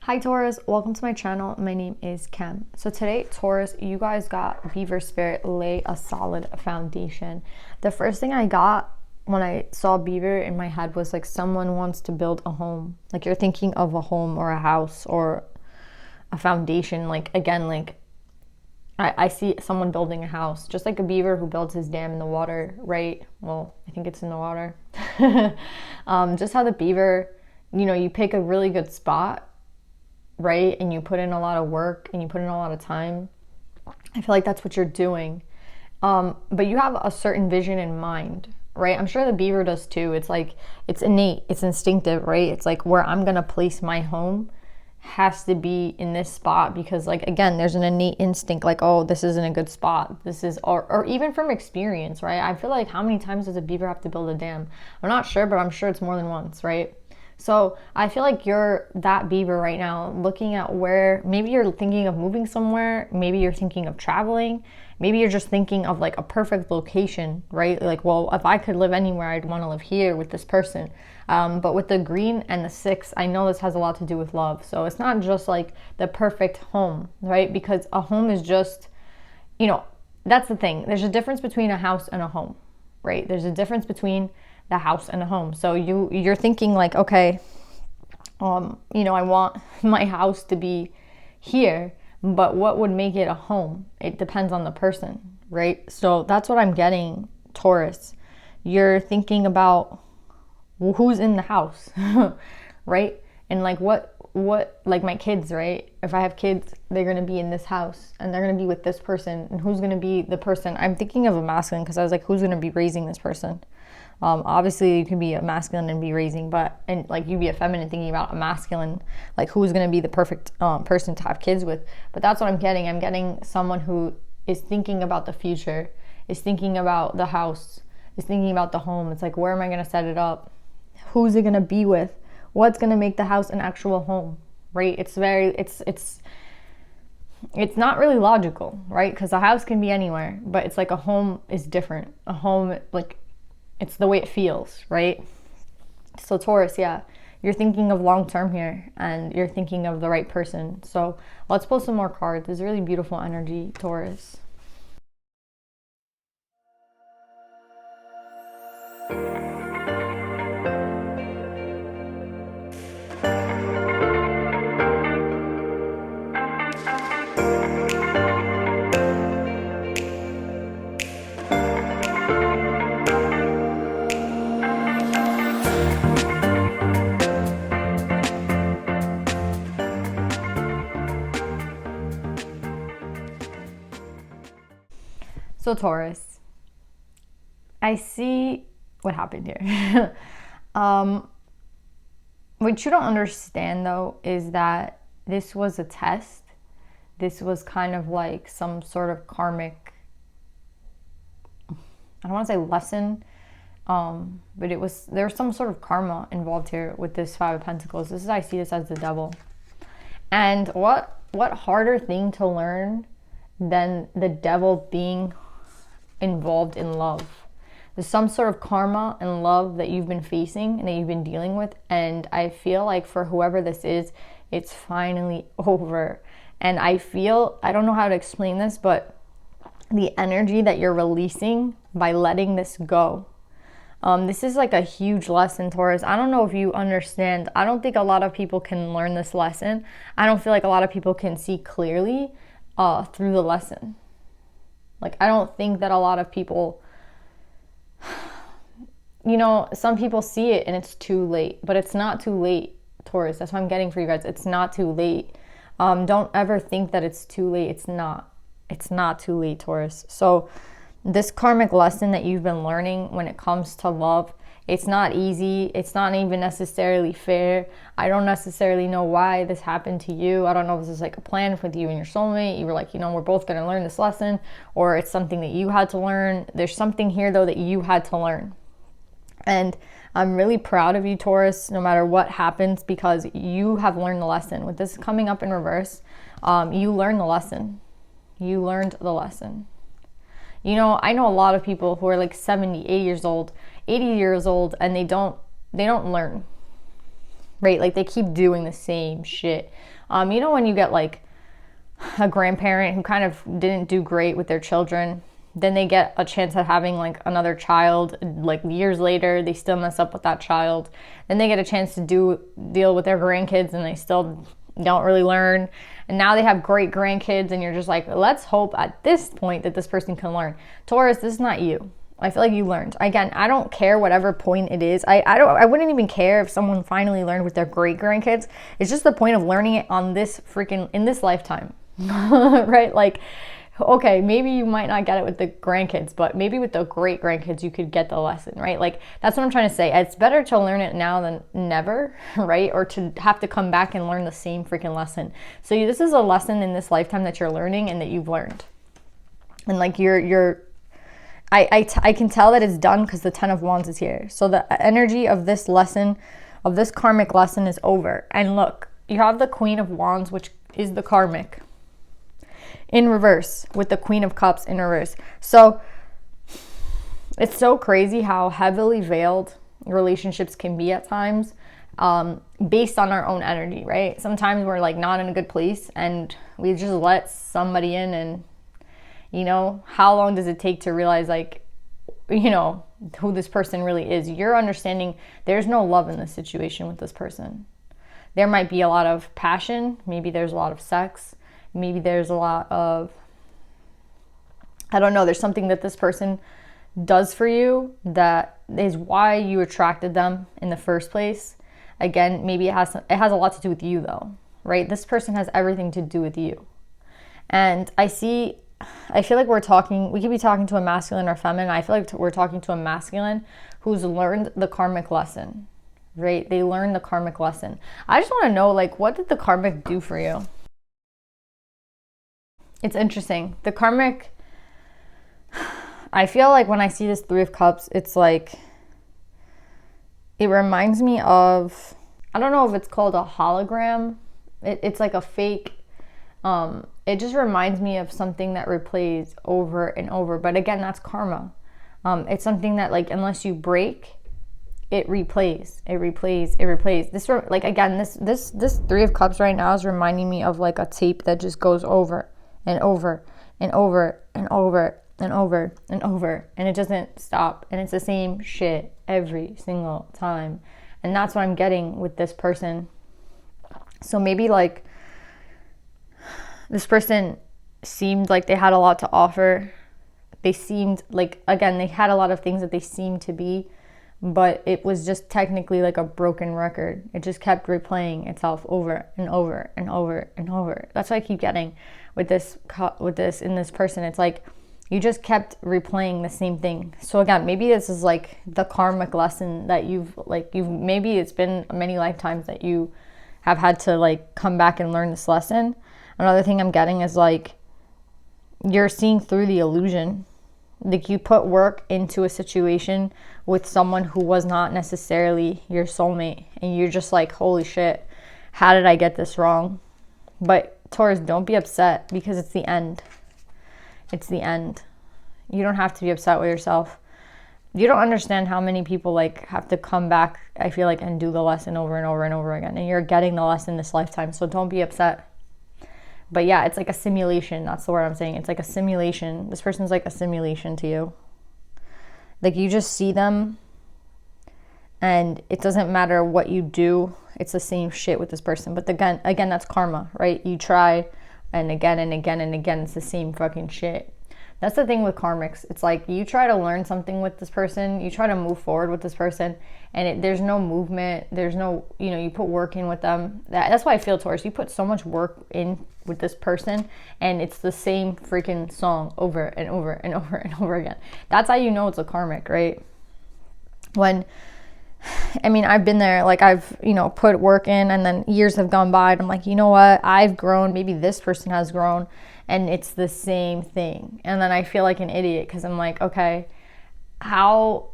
Hi Taurus, welcome to my channel. My name is Kim. So today, Taurus, you guys got Beaver Spirit lay a solid foundation. The first thing I got when I saw Beaver in my head was like someone wants to build a home. Like you're thinking of a home or a house or a foundation. Like again, like I see someone building a house, just like a beaver who builds his dam in the water, right? Well, I think it's in the water. Just how the beaver, you pick a really good spot, right? And you put in a lot of work and you put in a lot of time. I feel like that's what you're doing. But you have a certain vision in mind, right? I'm sure the beaver does too. It's like, it's innate, it's instinctive, right? It's like where I'm gonna place my home has to be in this spot because like again there's an innate instinct like, oh, this isn't a good spot, this is, or even from experience, right? I feel like how many times does a beaver have to build a dam? I'm not sure, but I'm sure it's more than once, right? So I feel like you're that beaver right now looking at where maybe you're thinking of moving somewhere, maybe you're thinking of traveling, maybe you're just thinking of like a perfect location, right? Like, well, if I could live anywhere, I'd want to live here with this person. But with the green and the 6, I know this has a lot to do with love. So it's not just like the perfect home, right? Because a home is just, that's the thing. There's a difference between a house and a home, right? There's a difference between the house and a home. So you're thinking like, okay, I want my house to be here, but what would make it a home? It depends on the person, right? So that's what I'm getting, Taurus. You're thinking about who's in the house, right? And like what like my kids, right? If I have kids, they're gonna be in this house and they're gonna be with this person, and who's gonna be the person? I'm thinking of a masculine because I was like, who's gonna be raising this person? Obviously you can be a masculine and be raising, and like you'd be a feminine thinking about a masculine, like who's going to be the perfect person to have kids with. But that's what I'm getting. I'm getting someone who is thinking about the future, is thinking about the house, is thinking about the home. It's like, where am I going to set it up? Who's it going to be with? What's going to make the house an actual home, right? It's not really logical, right? Because a house can be anywhere, but it's like a home is different. A home, like, it's the way it feels, right? So Taurus, yeah, you're thinking of long term here and you're thinking of the right person. So let's pull some more cards. There's really beautiful energy, Taurus. So Taurus, I see what happened here. What you don't understand though is that this was a test. This was kind of like some sort of karmic, I don't want to say lesson, but there's some sort of karma involved here with this 5 of Pentacles. I see this as the devil. And what harder thing to learn than the devil being involved in love? There's some sort of karma and love that you've been facing and that you've been dealing with, and I feel like for whoever this is, it's finally over. And I don't know how to explain this, but the energy that you're releasing by letting this go, this is like a huge lesson, Taurus. I don't know if you understand. I don't think a lot of people can learn this lesson. I don't feel like a lot of people can see clearly through the lesson. Like, I don't think that a lot of people, some people see it and it's too late, but it's not too late, Taurus. That's what I'm getting for you guys. It's not too late. Don't ever think that it's too late. It's not too late, Taurus. So this karmic lesson that you've been learning when it comes to love, it's not easy. It's not even necessarily fair. I don't necessarily know why this happened to you. I don't know if this is like a plan with you and your soulmate. You were like, we're both going to learn this lesson, or it's something that you had to learn. There's something here though that you had to learn. And I'm really proud of you, Taurus, no matter what happens, because you have learned the lesson. With this coming up in reverse, you learned the lesson. You learned the lesson. I know a lot of people who are like 70, 80 years old, and they don't learn. right? Like they keep doing the same shit. You know when you get like a grandparent who kind of didn't do great with their children, then they get a chance at having like another child, like years later they still mess up with that child, then they get a chance to deal with their grandkids and they still don't really learn, and now they have great grandkids, and you're just like, let's hope at this point that this person can learn. Taurus, this is not you. I feel like you learned. Again, I don't care whatever point it is. I wouldn't even care if someone finally learned with their great grandkids. It's just the point of learning it on this in this lifetime. Right? Like, okay, maybe you might not get it with the grandkids, but maybe with the great grandkids you could get the lesson, right? Like, that's what I'm trying to say. It's better to learn it now than never, right? Or to have to come back and learn the same freaking lesson. So this is a lesson in this lifetime that you're learning and that you've learned. And like I can tell that it's done because the 10 of Wands is here. So the energy of this lesson, of this karmic lesson, is over. And look, you have the Queen of Wands, which is the karmic, in reverse, with the Queen of Cups in reverse. So it's so crazy how heavily veiled relationships can be at times, based on our own energy, right? Sometimes we're like not in a good place and we just let somebody in, and you know, how long does it take to realize, like, you know, who this person really is? You're understanding there's no love in this situation with this person. There might be a lot of passion. Maybe there's a lot of sex. Maybe there's a lot of, I don't know, there's something that this person does for you that is why you attracted them in the first place. Again, maybe it has a lot to do with you though, right? This person has everything to do with you. And I feel like we could be talking to a masculine or feminine. I feel like we're talking to a masculine who's learned the karmic lesson, right? They learned the karmic lesson. I just want to know, like, what did the karmic do for you? It's interesting. The karmic, I feel like when I see this 3 of Cups, it's like, it reminds me of, I don't know if it's called a hologram. It's like a fake, it just reminds me of something that replays over and over. But again, that's karma. It's something that, like, unless you break, it replays. This, like, again, this 3 of Cups right now is reminding me of like a tape that just goes over and over and over and over and over and over, and it doesn't stop, and it's the same shit every single time. And that's what I'm getting with this person. So maybe like this person seemed like they had a lot to offer. They seemed like, again, they had a lot of things that they seemed to be, but it was just technically like a broken record. It just kept replaying itself over and over and over and over. That's what I keep getting with this in this person. It's like you just kept replaying the same thing. So again, maybe this is like the karmic lesson that maybe it's been many lifetimes that you have had to like come back and learn this lesson. Another thing I'm getting is like you're seeing through the illusion. Like you put work into a situation with someone who was not necessarily your soulmate, and you're just like, holy shit, how did I get this wrong? But Taurus, don't be upset, because it's the end. It's the end. You don't have to be upset with yourself. You don't understand how many people like have to come back, I feel like, and do the lesson over and over and over again. And you're getting the lesson this lifetime, so don't be upset. But yeah, it's like a simulation. That's the word I'm saying. It's like a simulation. This person's like a simulation to you. Like you just see them, and it doesn't matter what you do. It's the same shit with this person. But again, that's karma, right? You try, and again and again and again, it's the same fucking shit. That's the thing with karmics. It's like you try to learn something with this person, you try to move forward with this person, and there's no movement. There's no, you put work in with them. That's why I feel, Taurus, you put so much work in with this person, and it's the same freaking song over and over and over and over again. That's how you know it's a karmic, right? I've been there, like I've, put work in, and then years have gone by, and I'm like, you know what? I've grown. Maybe this person has grown, and it's the same thing. And then I feel like an idiot because I'm like, okay, how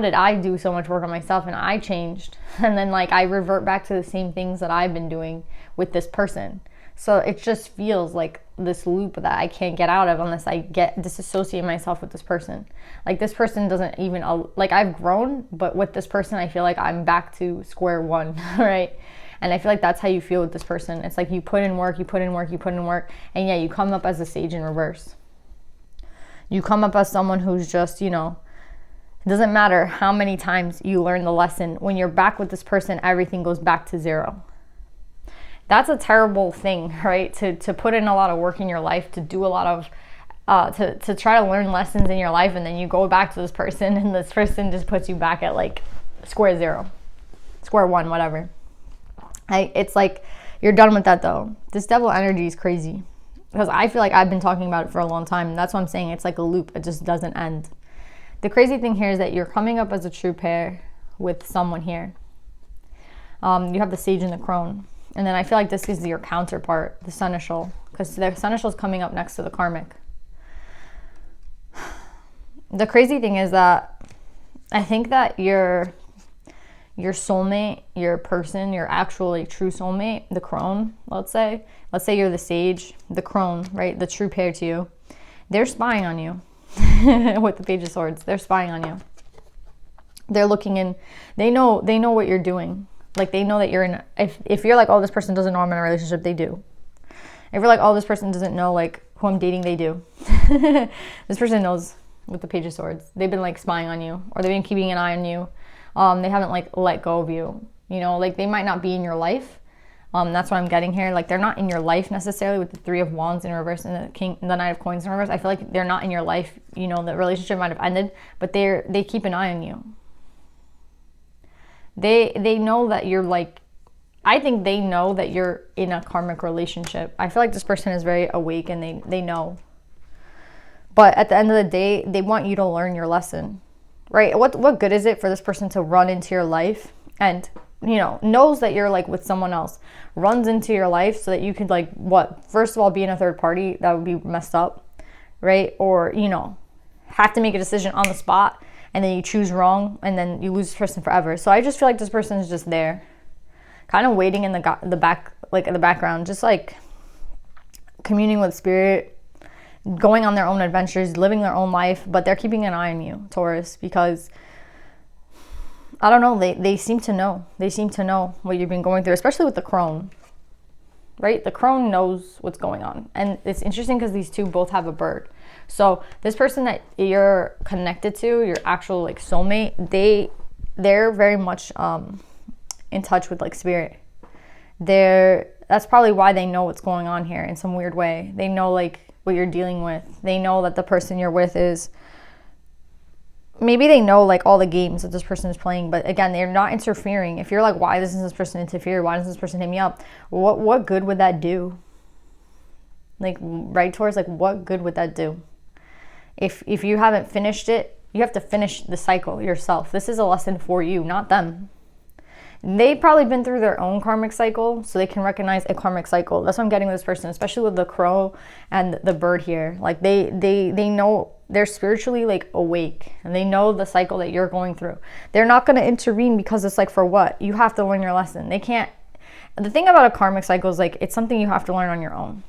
did I do so much work on myself and I changed? And then like I revert back to the same things that I've been doing with this person. So it just feels like this loop that I can't get out of unless I disassociate myself with this person. Like this person doesn't even, like I've grown, but with this person, I feel like I'm back to square one, right? And I feel like that's how you feel with this person. It's like you put in work, you put in work, you put in work, and yeah, you come up as a sage in reverse. You come up as someone who's just, you know, it doesn't matter how many times you learn the lesson. When you're back with this person, everything goes back to zero. That's a terrible thing, right? To put in a lot of work in your life, to do a lot of, to try to learn lessons in your life, and then you go back to this person, and this person just puts you back at like square zero, square one, whatever. It's like you're done with that though. This devil energy is crazy because I feel like I've been talking about it for a long time. And that's what I'm saying. It's like a loop. It just doesn't end. The crazy thing here is that you're coming up as a true pair with someone here. You have the sage and the crone. And then I feel like this is your counterpart, the seneschal, because the seneschal is coming up next to the karmic. The crazy thing is that I think that your soulmate, your person, your actually true soulmate, the crone, let's say you're the sage, the crone, right? The true pair to you. They're spying on you with the Page of Swords. They're spying on you. They're looking in. They know what you're doing. Like they know that you're in, if you're like, oh, this person doesn't know I'm in a relationship, they do. If you're like, oh, this person doesn't know like who I'm dating, they do. This person knows with the Page of Swords. They've been like spying on you, or they've been keeping an eye on you. They haven't like let go of you. You know, like they might not be in your life. That's what I'm getting here. Like they're not in your life necessarily with the Three of Wands in reverse and the Knight of Coins in reverse. I feel like they're not in your life. You know, the relationship might have ended, but they keep an eye on you. They know that you're like, I think they know that you're in a karmic relationship. I feel like this person is very awake and they know. But at the end of the day, they want you to learn your lesson, right? What good is it for this person to run into your life and, you know, knows that you're like with someone else, runs into your life so that you could like, what? First of all, be in a third party. That would be messed up, right? Or, you know, have to make a decision on the spot. And then you choose wrong, and then you lose this person forever. So I just feel like this person is just there, kind of waiting in the back, like in the background, just like communing with spirit, going on their own adventures, living their own life. But they're keeping an eye on you, Taurus, because I don't know. They seem to know. They seem to know what you've been going through, especially with the crone, right? The crone knows what's going on, and it's interesting because these two both have a bird. So this person that you're connected to, your actual like soulmate, they're very much in touch with like spirit. That's probably why they know what's going on here in some weird way. They know like what you're dealing with. They know that the person you're with is, maybe they know like all the games that this person is playing, but again, they're not interfering. If you're like, why doesn't this person interfere? Why doesn't this person hit me up? What good would that do? Like, right, Taurus, like what good would that do? If you haven't finished it, you have to finish the cycle yourself. This is a lesson for you, not them. They've probably been through their own karmic cycle, so they can recognize a karmic cycle. That's what I'm getting with this person, especially with the crow and the bird here. Like they know, they're spiritually like awake, and they know the cycle that you're going through. They're not going to intervene because it's like, for what? You have to learn your lesson. They can't. The thing about a karmic cycle is like, it's something you have to learn on your own.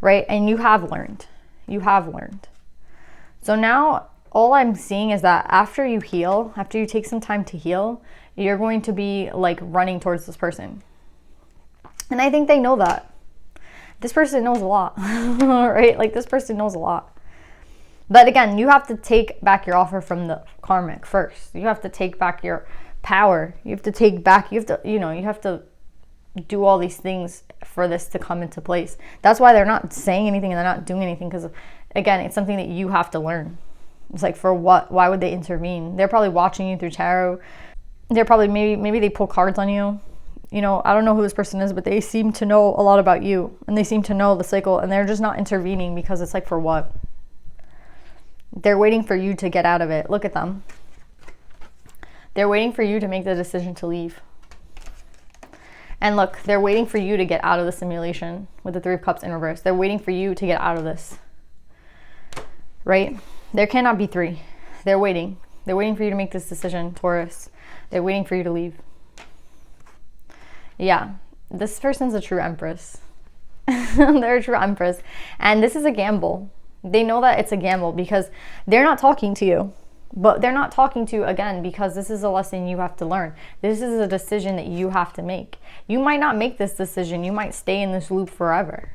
Right? And you have learned. You have learned. So now all I'm seeing is that after you heal, after you take some time to heal, you're going to be like running towards this person. And I think they know that. This person knows a lot, right? Like this person knows a lot. But again, you have to take back your offer from the karmic first. You have to take back your power. You have to take back, you have to do all these things for this to come into place. That's why they're not saying anything and they're not doing anything, because again, it's something that you have to learn. It's like, for what? Why would they intervene? They're probably watching you through tarot. They're probably, maybe they pull cards on you. You know, I don't know who this person is, but they seem to know a lot about you, and they seem to know the cycle, and they're just not intervening because it's like, for what? They're waiting for you to get out of it. Look at them. They're waiting for you to make the decision to leave. And look, they're waiting for you to get out of the simulation with the Three of Cups in reverse. They're waiting for you to get out of this. Right? There cannot be three. They're waiting. They're waiting for you to make this decision, Taurus. They're waiting for you to leave. Yeah. this person's a true empress. They're a true empress. And this is a gamble. They know that it's a gamble because they're not talking to you. But they're not talking to you, again, because this is a lesson you have to learn. This is a decision that you have to make. You might not make this decision. You might stay in this loop forever.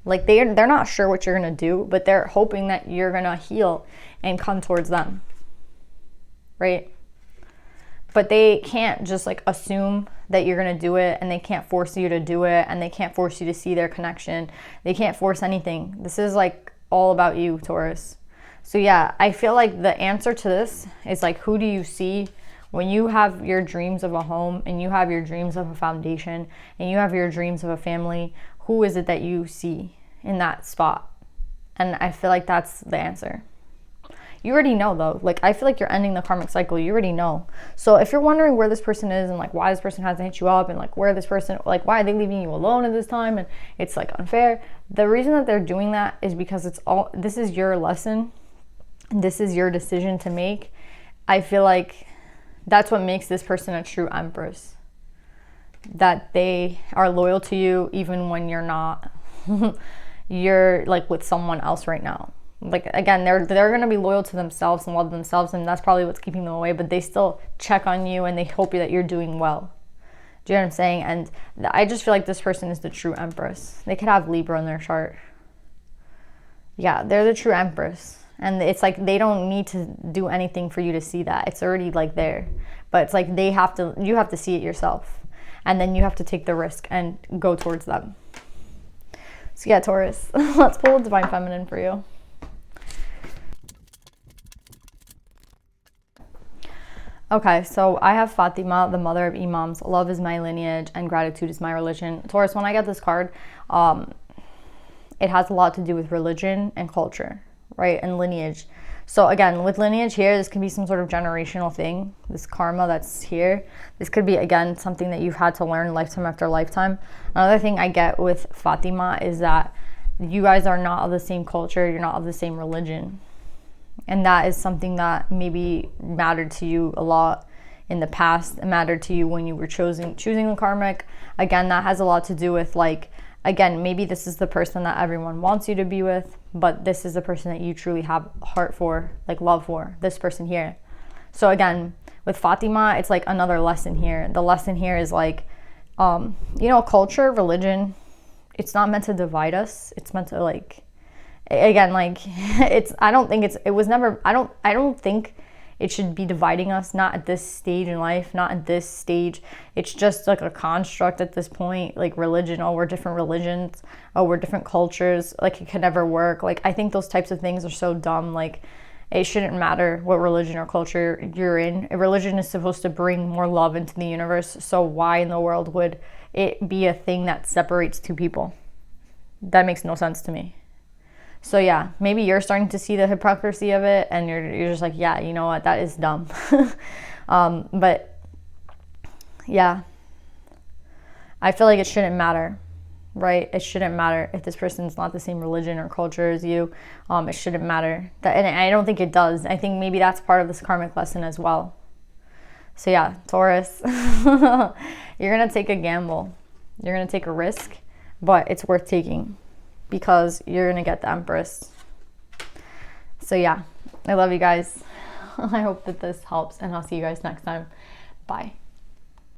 Like, they're not sure what you're going to do, but they're hoping that you're going to heal and come towards them. Right? But they can't just like assume that you're going to do it, and they can't force you to do it, and they can't force you to see their connection. They can't force anything. This is like all about you, Taurus. So yeah, I feel like the answer to this is like, who do you see when you have your dreams of a home, and you have your dreams of a foundation, and you have your dreams of a family? Who is it that you see in that spot? And I feel like that's the answer. You already know though. Like, I feel like you're ending the karmic cycle. You already know. So if you're wondering where this person is and like why this person hasn't hit you up, and like where this person, like why are they leaving you alone at this time, and it's like unfair, the reason that they're doing that is because this is your lesson. This is your decision to make. I feel like that's what makes this person a true empress. That they are loyal to you even when you're not. You're like with someone else right now. Like, again, they're going to be loyal to themselves and love themselves, and that's probably what's keeping them away, but they still check on you and they hope that you're doing well. Do you know what I'm saying? And I just feel like this person is the true empress. They could have Libra in their chart. Yeah, they're the true empress. And it's like they don't need to do anything for you to see that. It's already like there. But it's like you have to see it yourself. And then you have to take the risk and go towards them. So yeah, Taurus, let's pull a Divine Feminine for you. Okay, so I have Fatima, the mother of Imams. Love is my lineage and gratitude is my religion. Taurus, when I get this card, it has a lot to do with religion and culture, right? And lineage. So again, with lineage here, this can be some sort of generational thing. This karma that's here. This could be, again, something that you've had to learn lifetime after lifetime. Another thing I get with Fatima is that you guys are not of the same culture. You're not of the same religion. And that is something that maybe mattered to you a lot in the past. It mattered to you when you were choosing the karmic. Again, that has a lot to do with like, again, maybe this is the person that everyone wants you to be with, but this is the person that you truly have heart for, like love for, this person here. So again, with Fatima, it's like another lesson here. The lesson here is like, culture, religion, it's not meant to divide us. It's meant to like, again, like I don't think it should be dividing us, not at this stage in life, not at this stage. It's just like a construct at this point, like religion. Oh, we're different religions. Oh, we're different cultures. Like, it could never work. Like, I think those types of things are so dumb. Like, it shouldn't matter what religion or culture you're in. A religion is supposed to bring more love into the universe. So why in the world would it be a thing that separates two people? That makes no sense to me. So yeah, maybe you're starting to see the hypocrisy of it, and you're just like, yeah, you know what, that is dumb. But yeah, I feel like it shouldn't matter, right? It shouldn't matter if this person's not the same religion or culture as you. It shouldn't matter. And I don't think it does. I think maybe that's part of this karmic lesson as well. So yeah, Taurus, you're gonna take a gamble. You're gonna take a risk, but it's worth taking, because you're gonna get the Empress. So yeah, I love you guys. I hope that this helps, and I'll see you guys next time. Bye.